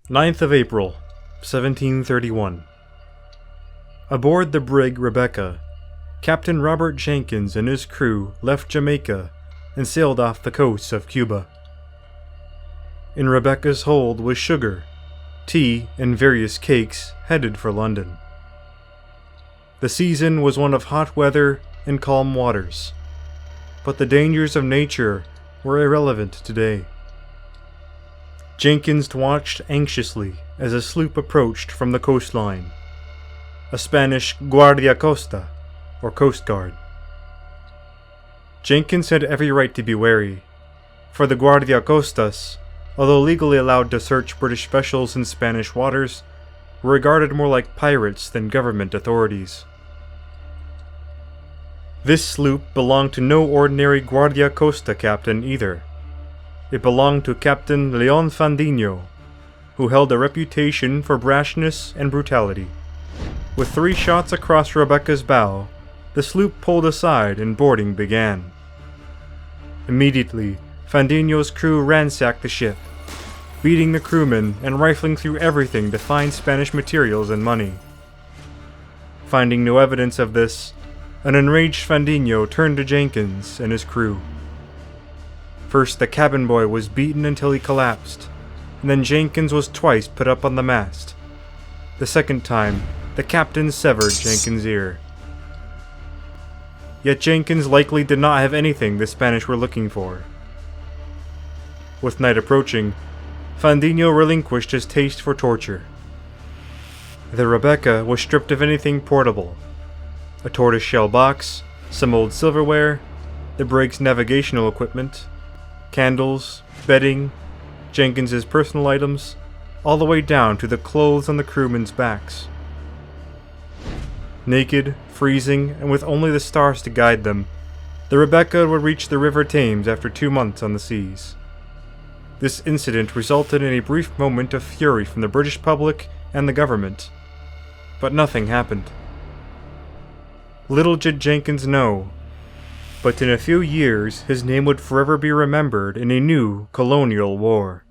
9th of April, 1731. Aboard the brig Rebecca, Captain Robert Jenkins and his crew left Jamaica and sailed off the coast of Cuba. In Rebecca's hold was sugar, tea, and various cakes headed for London. The season was one of hot weather and calm waters, but the dangers of nature were irrelevant today. Jenkins watched anxiously as a sloop approached from the coastline, a Spanish Guardia Costa, or Coast Guard. Jenkins had every right to be wary, for the Guardia Costas, although legally allowed to search British vessels in Spanish waters, were regarded more like pirates than government authorities. This sloop belonged to no ordinary Guardia Costa captain either. It belonged to Captain Leon Fandinho, who held a reputation for brashness and brutality. With 3 shots across Rebecca's bow, the sloop pulled aside and boarding began. Immediately, Fandinho's crew ransacked the ship, beating the crewmen and rifling through everything to find Spanish materials and money. Finding no evidence of this, an enraged Fandinho turned to Jenkins and his crew. First, the cabin boy was beaten until he collapsed, and then Jenkins was twice put up on the mast. The second time, the captain severed Jenkins' ear. Yet Jenkins likely did not have anything the Spanish were looking for. With night approaching, Fandinho relinquished his taste for torture. The Rebecca was stripped of anything portable: a tortoiseshell box, some old silverware, the brig's navigational equipment, candles, bedding, Jenkins's personal items, all the way down to the clothes on the crewmen's backs. Naked, freezing, and with only the stars to guide them, the Rebecca would reach the River Thames after 2 months on the seas. This incident resulted in a brief moment of fury from the British public and the government, but nothing happened. Little did Jenkins know, but in a few years his name would forever be remembered in a new colonial war.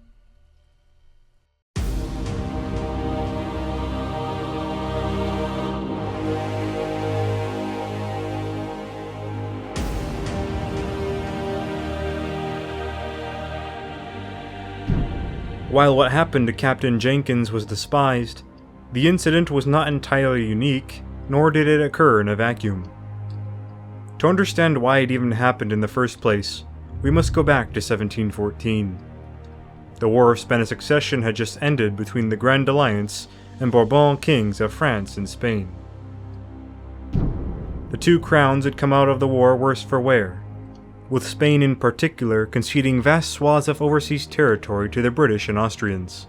While what happened to Captain Jenkins was despised, the incident was not entirely unique, nor did it occur in a vacuum. To understand why it even happened in the first place, we must go back to 1714. The War of Spanish Succession had just ended between the Grand Alliance and Bourbon kings of France and Spain. The 2 crowns had come out of the war worse for wear, with Spain in particular conceding vast swaths of overseas territory to the British and Austrians.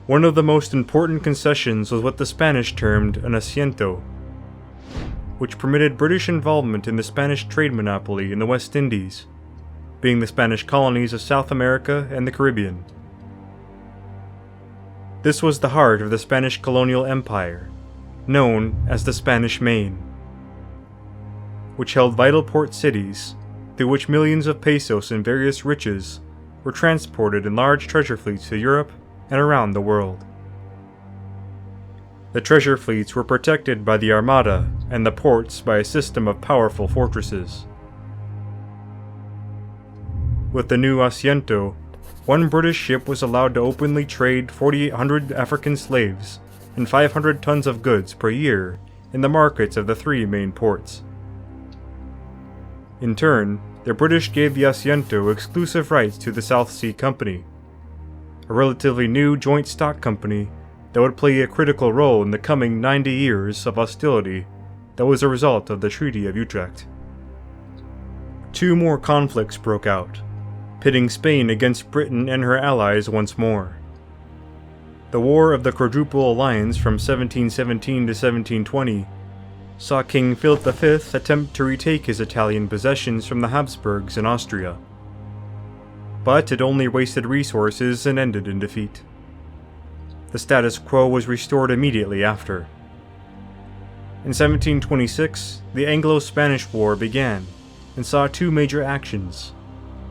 One of the most important concessions was what the Spanish termed an asiento, which permitted British involvement in the Spanish trade monopoly in the West Indies, being the Spanish colonies of South America and the Caribbean. This was the heart of the Spanish colonial empire, known as the Spanish Main, which held vital port cities, through which millions of pesos and various riches were transported in large treasure fleets to Europe and around the world. The treasure fleets were protected by the Armada and the ports by a system of powerful fortresses. With the new asiento, one British ship was allowed to openly trade 4,800 African slaves and 500 tons of goods per year in the markets of the 3 main ports. In turn, the British gave the asiento exclusive rights to the South Sea Company, a relatively new joint stock company that would play a critical role in the coming 90 years of hostility that was a result of the Treaty of Utrecht. 2 more conflicts broke out, pitting Spain against Britain and her allies once more. The War of the Quadruple Alliance from 1717 to 1720 saw King Philip V attempt to retake his Italian possessions from the Habsburgs in Austria, but it only wasted resources and ended in defeat. The status quo was restored immediately after. In 1726, the Anglo-Spanish War began and saw 2 major actions: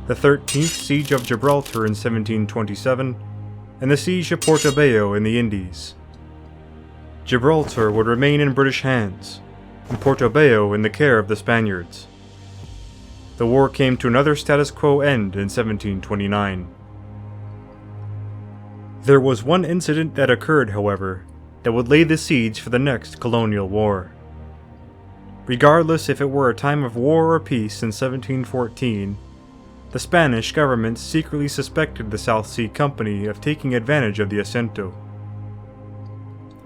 the 13th Siege of Gibraltar in 1727, and the Siege of Porto Bello in the Indies. Gibraltar would remain in British hands, and Porto Bello in the care of the Spaniards. The war came to another status quo end in 1729. There was one incident that occurred, however, that would lay the siege for the next colonial war. Regardless if it were a time of war or peace in 1714, the Spanish government secretly suspected the South Sea Company of taking advantage of the Asiento.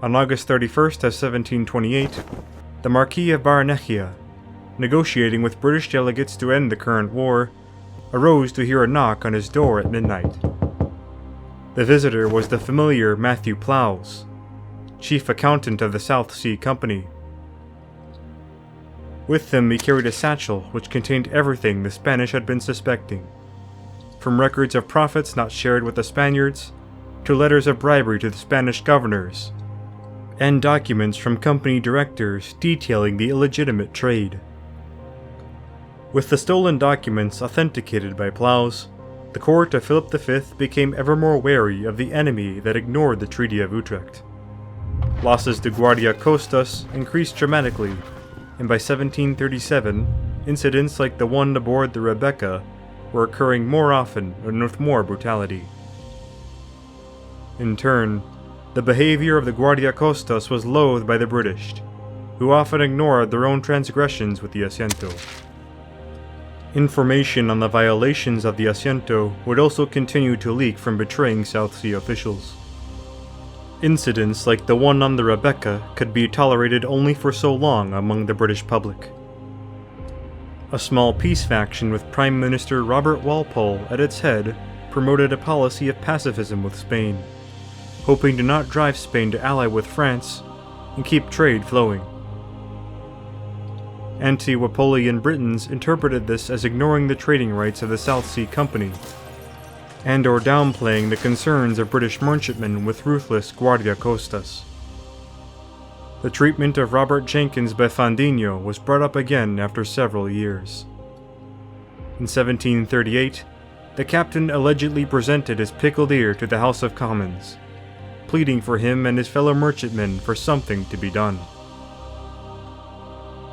On August 31st of 1728, the Marquis of Barranquilla, negotiating with British delegates to end the current war, arose to hear a knock on his door at midnight. The visitor was the familiar Matthew Plowes, chief accountant of the South Sea Company. With him he carried a satchel which contained everything the Spanish had been suspecting, from records of profits not shared with the Spaniards, to letters of bribery to the Spanish governors, and documents from company directors detailing the illegitimate trade. With the stolen documents authenticated by Plowes, the court of Philip V became ever more wary of the enemy that ignored the Treaty of Utrecht. Losses to Guardiacostas increased dramatically, and by 1737, incidents like the one aboard the Rebecca were occurring more often and with more brutality. In turn, the behavior of the Guardiacostas was loathed by the British, who often ignored their own transgressions with the Asiento. Information on the violations of the Asiento would also continue to leak from betraying South Sea officials. Incidents like the one on the Rebecca could be tolerated only for so long among the British public. A small peace faction with Prime Minister Robert Walpole at its head promoted a policy of pacifism with Spain, hoping to not drive Spain to ally with France and keep trade flowing. Anti-Walpolean Britons interpreted this as ignoring the trading rights of the South Sea Company, and or downplaying the concerns of British merchantmen with ruthless Guardiacostas. The treatment of Robert Jenkins by Fandinho was brought up again after several years. In 1738, the captain allegedly presented his pickled ear to the House of Commons, pleading for him and his fellow merchantmen for something to be done.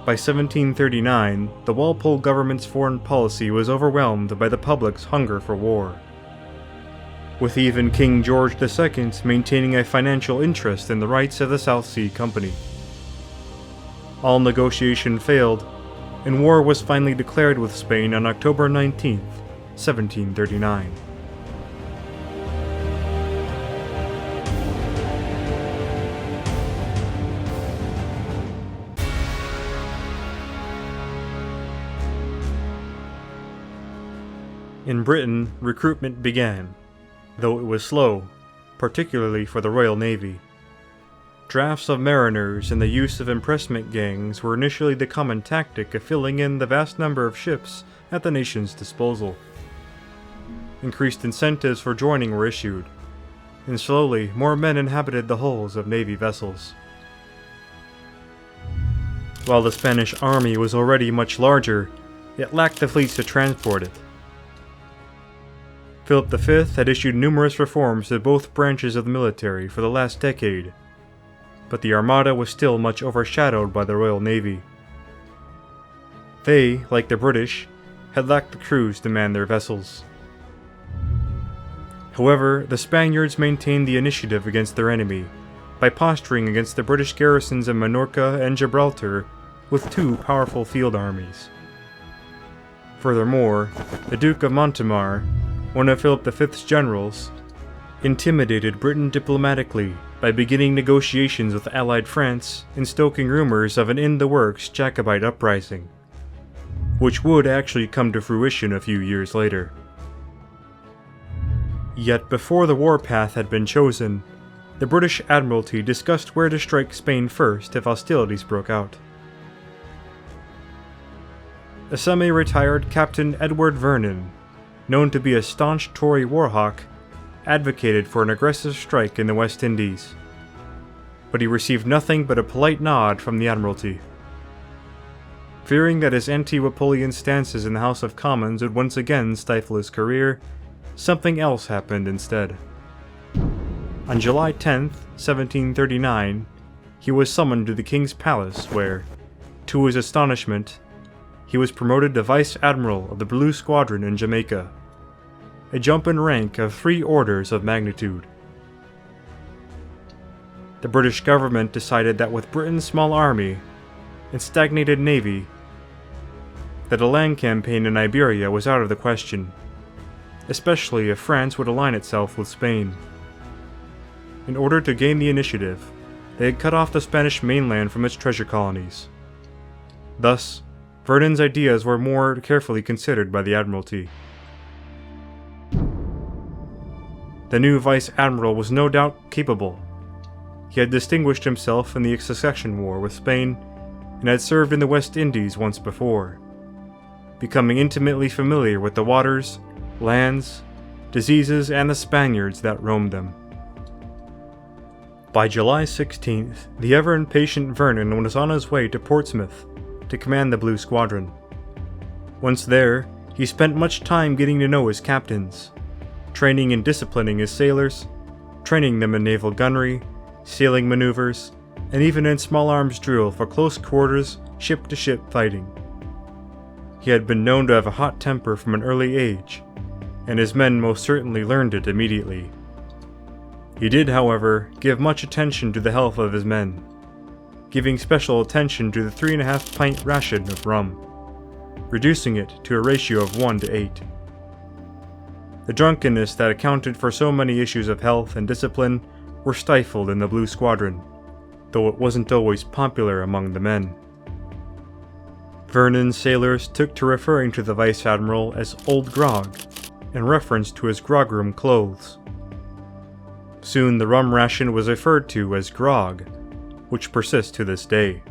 By 1739, the Walpole government's foreign policy was overwhelmed by the public's hunger for war, with even King George II maintaining a financial interest in the rights of the South Sea Company. All negotiation failed, and war was finally declared with Spain on October 19, 1739. In Britain, recruitment began, though it was slow, particularly for the Royal Navy. Drafts of mariners and the use of impressment gangs were initially the common tactic of filling in the vast number of ships at the nation's disposal. Increased incentives for joining were issued, and slowly more men inhabited the hulls of Navy vessels. While the Spanish army was already much larger, it lacked the fleets to transport it. Philip V had issued numerous reforms to both branches of the military for the last decade, but the Armada was still much overshadowed by the Royal Navy. They, like the British, had lacked the crews to man their vessels. However, the Spaniards maintained the initiative against their enemy by posturing against the British garrisons in Minorca and Gibraltar with two powerful field armies. Furthermore, the Duke of Montemar, one of Philip V's generals, intimidated Britain diplomatically by beginning negotiations with Allied France and stoking rumors of an in-the-works Jacobite uprising, which would actually come to fruition a few years later. Yet before the warpath had been chosen, the British Admiralty discussed where to strike Spain first if hostilities broke out. A semi-retired Captain Edward Vernon, known to be a staunch Tory warhawk, advocated for an aggressive strike in the West Indies, but he received nothing but a polite nod from the Admiralty. Fearing that his anti-Napoleon stances in the House of Commons would once again stifle his career, something else happened instead. On July 10, 1739, he was summoned to the King's Palace where, to his astonishment, he was promoted to Vice Admiral of the Blue Squadron in Jamaica, a jump in rank of 3 orders of magnitude. The British government decided that with Britain's small army and stagnated navy, that a land campaign in Iberia was out of the question, especially if France would align itself with Spain. In order to gain the initiative, they had cut off the Spanish mainland from its treasure colonies. Thus, Vernon's ideas were more carefully considered by the Admiralty. The new Vice Admiral was no doubt capable. He had distinguished himself in the Succession War with Spain and had served in the West Indies once before, becoming intimately familiar with the waters, lands, diseases, and the Spaniards that roamed them. By July 16th, the ever-impatient Vernon was on his way to Portsmouth to command the Blue Squadron. Once there, he spent much time getting to know his captains, training and disciplining his sailors, training them in naval gunnery, sailing maneuvers, and even in small arms drill for close quarters, ship-to-ship fighting. He had been known to have a hot temper from an early age, and his men most certainly learned it immediately. He did, however, give much attention to the health of his men, giving special attention to the 3.5-pint ration of rum, reducing it to a ratio of 1 to 8. The drunkenness that accounted for so many issues of health and discipline were stifled in the Blue Squadron, though it wasn't always popular among the men. Vernon's sailors took to referring to the Vice Admiral as Old Grog, in reference to his grogroom clothes. Soon the rum ration was referred to as grog, which persists to this day.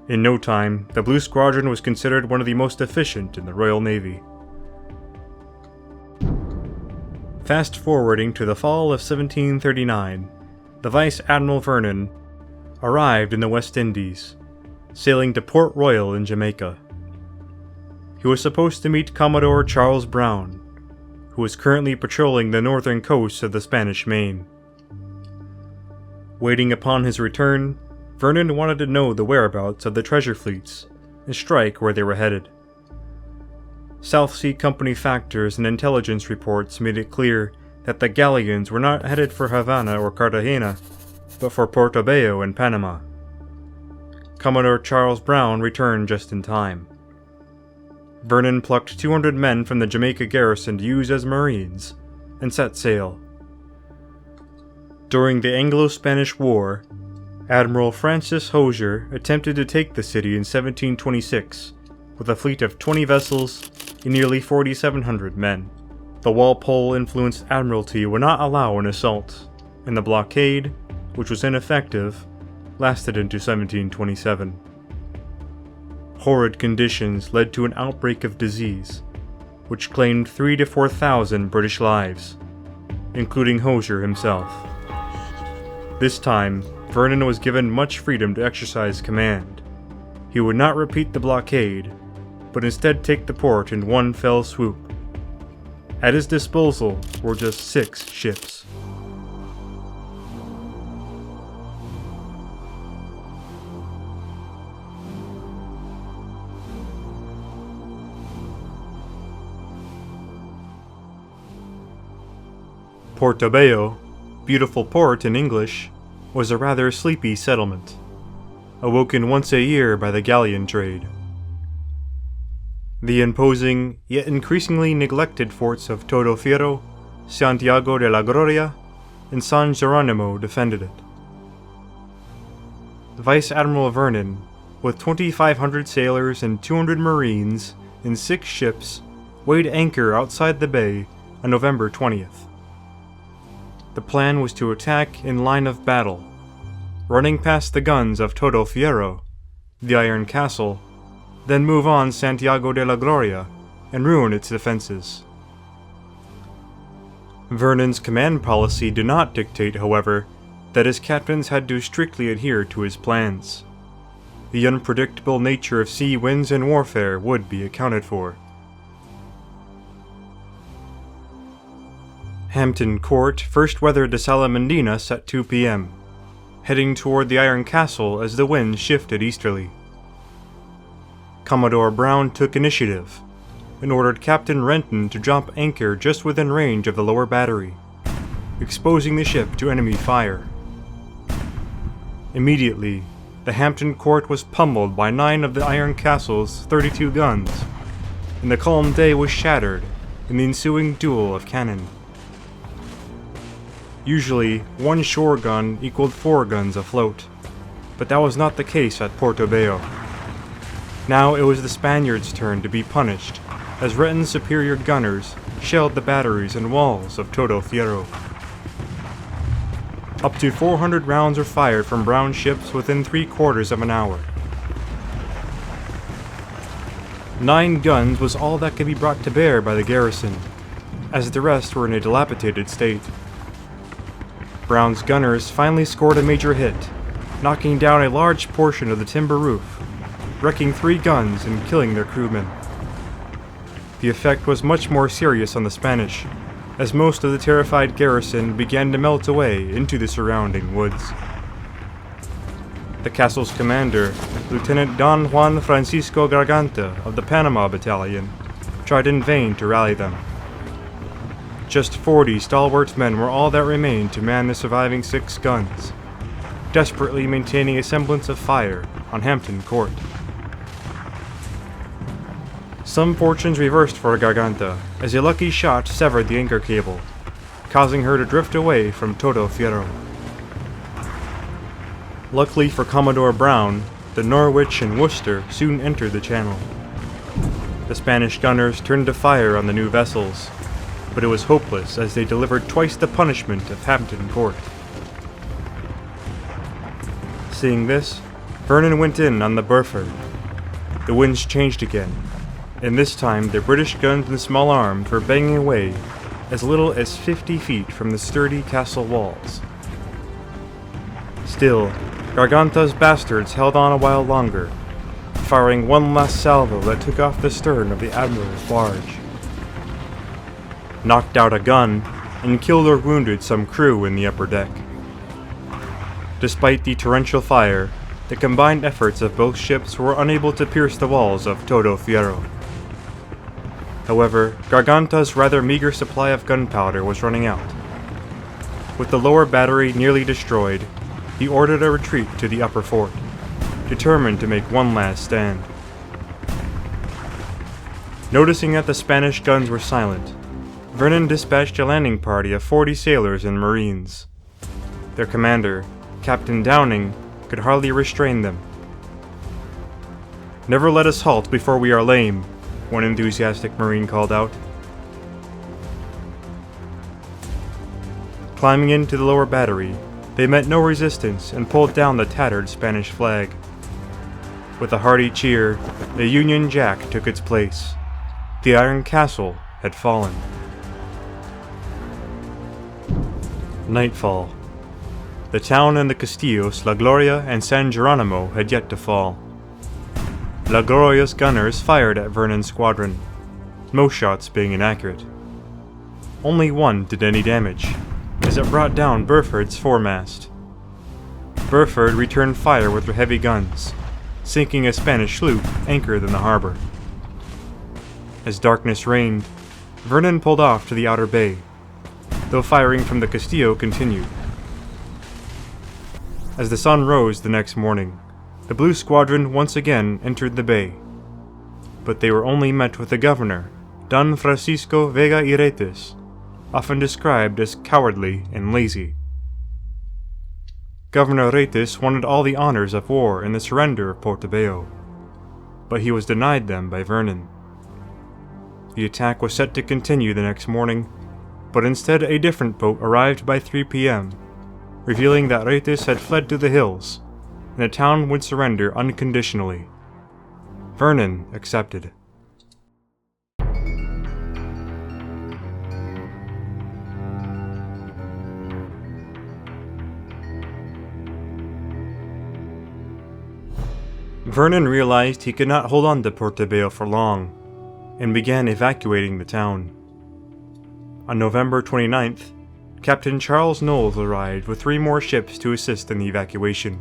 In no time, the Blue Squadron was considered one of the most efficient in the Royal Navy. Fast forwarding to the fall of 1739, the Vice Admiral Vernon arrived in the West Indies, sailing to Port Royal in Jamaica. He was supposed to meet Commodore Charles Brown, who was currently patrolling the northern coast of the Spanish Main. Waiting upon his return, Vernon wanted to know the whereabouts of the treasure fleets and strike where they were headed. South Sea Company factors and intelligence reports made it clear that the galleons were not headed for Havana or Cartagena, but for Porto Bello and Panama. Commodore Charles Brown returned just in time. Vernon plucked 200 men from the Jamaica garrison to use as Marines, and set sail. During the Anglo-Spanish War, Admiral Francis Hosier attempted to take the city in 1726 with a fleet of 20 vessels and nearly 4,700 men. The Walpole-influenced Admiralty would not allow an assault, and the blockade, which was ineffective, lasted into 1727. Horrid conditions led to an outbreak of disease, which claimed 3,000 to 4,000 British lives, including Hosier himself. This time, Vernon was given much freedom to exercise command. He would not repeat the blockade, but instead take the port in one fell swoop. At his disposal were just 6 ships. Porto Bello, beautiful port in English, was a rather sleepy settlement, awoken once a year by the galleon trade. The imposing, yet increasingly neglected forts of Todo Fierro, Santiago de la Gloria, and San Geronimo defended it. Vice Admiral Vernon, with 2,500 sailors and 200 marines and 6 ships, weighed anchor outside the bay on November 20th. The plan was to attack in line of battle, running past the guns of Todo Fierro, the Iron Castle, then move on Santiago de la Gloria and ruin its defenses. Vernon's command policy did not dictate, however, that his captains had to strictly adhere to his plans. the unpredictable nature of sea winds and warfare would be accounted for. Hampton Court first weathered the Salamandinas at 2 p.m., heading toward the Iron Castle as the wind shifted easterly. Commodore Brown took initiative and ordered Captain Renton to drop anchor just within range of the lower battery, exposing the ship to enemy fire. Immediately, the Hampton Court was pummeled by 9 of the Iron Castle's 32 guns, and the calm day was shattered in the ensuing duel of cannon. Usually, 1 shore gun equaled 4 guns afloat, but that was not the case at Porto Bello. Now it was the Spaniards' turn to be punished, as Renton's superior gunners shelled the batteries and walls of Todo Fierro. Up to 400 rounds were fired from Brown's ships within 3/4 of an hour. 9 guns was all that could be brought to bear by the garrison, as the rest were in a dilapidated state. Brown's gunners finally scored a major hit, knocking down a large portion of the timber roof, wrecking 3 guns and killing their crewmen. The effect was much more serious on the Spanish, as most of the terrified garrison began to melt away into the surrounding woods. The castle's commander, Lieutenant Don Juan Francisco Garganta of the Panama Battalion, tried in vain to rally them. Just 40 stalwart men were all that remained to man the surviving 6 guns, desperately maintaining a semblance of fire on Hampton Court. Some fortunes reversed for Garganta, as a lucky shot severed the anchor cable, causing her to drift away from Todo Fierro. Luckily for Commodore Brown, the Norwich and Worcester soon entered the channel. The Spanish gunners turned to fire on the new vessels, but it was hopeless as they delivered twice the punishment of Hampton Court. Seeing this, Vernon went in on the Burford. The winds changed again, and this time the British guns and small arms were banging away as little as 50 feet from the sturdy castle walls. Still, Garganta's bastards held on a while longer, firing one last salvo that took off the stern of the Admiral's barge, knocked out a gun, and killed or wounded some crew in the upper deck. Despite the torrential fire, the combined efforts of both ships were unable to pierce the walls of Todo Fierro. However, Garganta's rather meager supply of gunpowder was running out. With the lower battery nearly destroyed, he ordered a retreat to the upper fort, determined to make one last stand. Noticing that the Spanish guns were silent, Vernon dispatched a landing party of 40 sailors and marines. Their commander, Captain Downing, could hardly restrain them. "Never let us halt before we are lame," one enthusiastic marine called out. Climbing into the lower battery, they met no resistance and pulled down the tattered Spanish flag. With a hearty cheer, the Union Jack took its place. The Iron Castle had fallen. Nightfall. The town and the castillos La Gloria and San Geronimo had yet to fall. La Gloria's gunners fired at Vernon's squadron, most shots being inaccurate. Only one did any damage, as it brought down Burford's foremast. Burford returned fire with her heavy guns, sinking a Spanish sloop anchored in the harbor. As darkness reigned, Vernon pulled off to the outer bay, though firing from the Castillo continued. As the sun rose the next morning, the Blue Squadron once again entered the bay, but they were only met with the governor, Don Francisco Vega y Retes, often described as cowardly and lazy. Governor Retes wanted all the honors of war and the surrender of Porto Bello, but he was denied them by Vernon. The attack was set to continue the next morning, but instead a different boat arrived by 3 p.m., revealing that Retes had fled to the hills, and the town would surrender unconditionally. Vernon accepted. Vernon realized he could not hold on to Porto Bello for long, and began evacuating the town. On November 29th, Captain Charles Knowles arrived with 3 more ships to assist in the evacuation.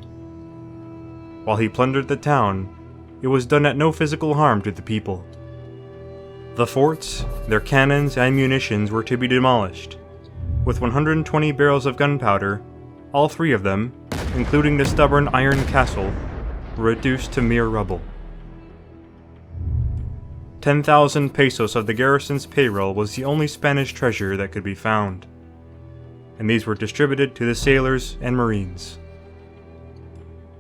While he plundered the town, it was done at no physical harm to the people. The forts, their cannons, and munitions were to be demolished, with 120 barrels of gunpowder, all 3 of them, including the stubborn iron castle, were reduced to mere rubble. 10,000 pesos of the garrison's payroll was the only Spanish treasure that could be found, and these were distributed to the sailors and marines.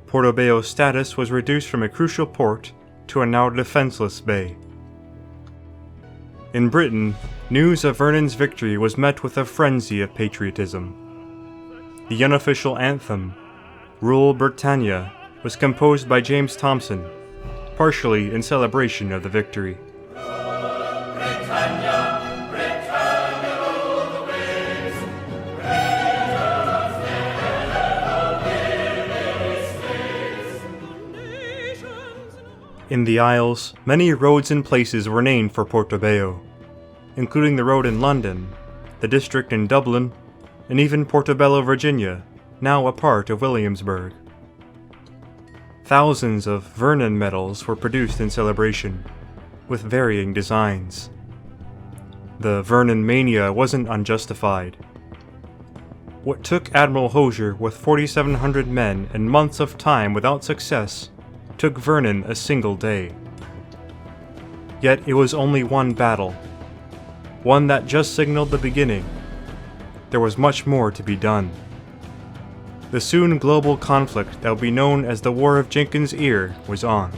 Porto Bello's status was reduced from a crucial port to a now defenseless bay. In Britain, news of Vernon's victory was met with a frenzy of patriotism. The unofficial anthem, Rule Britannia, was composed by James Thomson, partially in celebration of the victory. In the Isles, many roads and places were named for Porto Bello, including the road in London, the district in Dublin, and even Porto Bello, Virginia, now a part of Williamsburg. Thousands of Vernon medals were produced in celebration, with varying designs. The Vernon mania wasn't unjustified. What took Admiral Hosier with 4,700 men and months of time without success took Vernon a single day. Yet it was only one battle, one that just signaled the beginning. There was much more to be done. The soon global conflict that would be known as the War of Jenkins' Ear was on.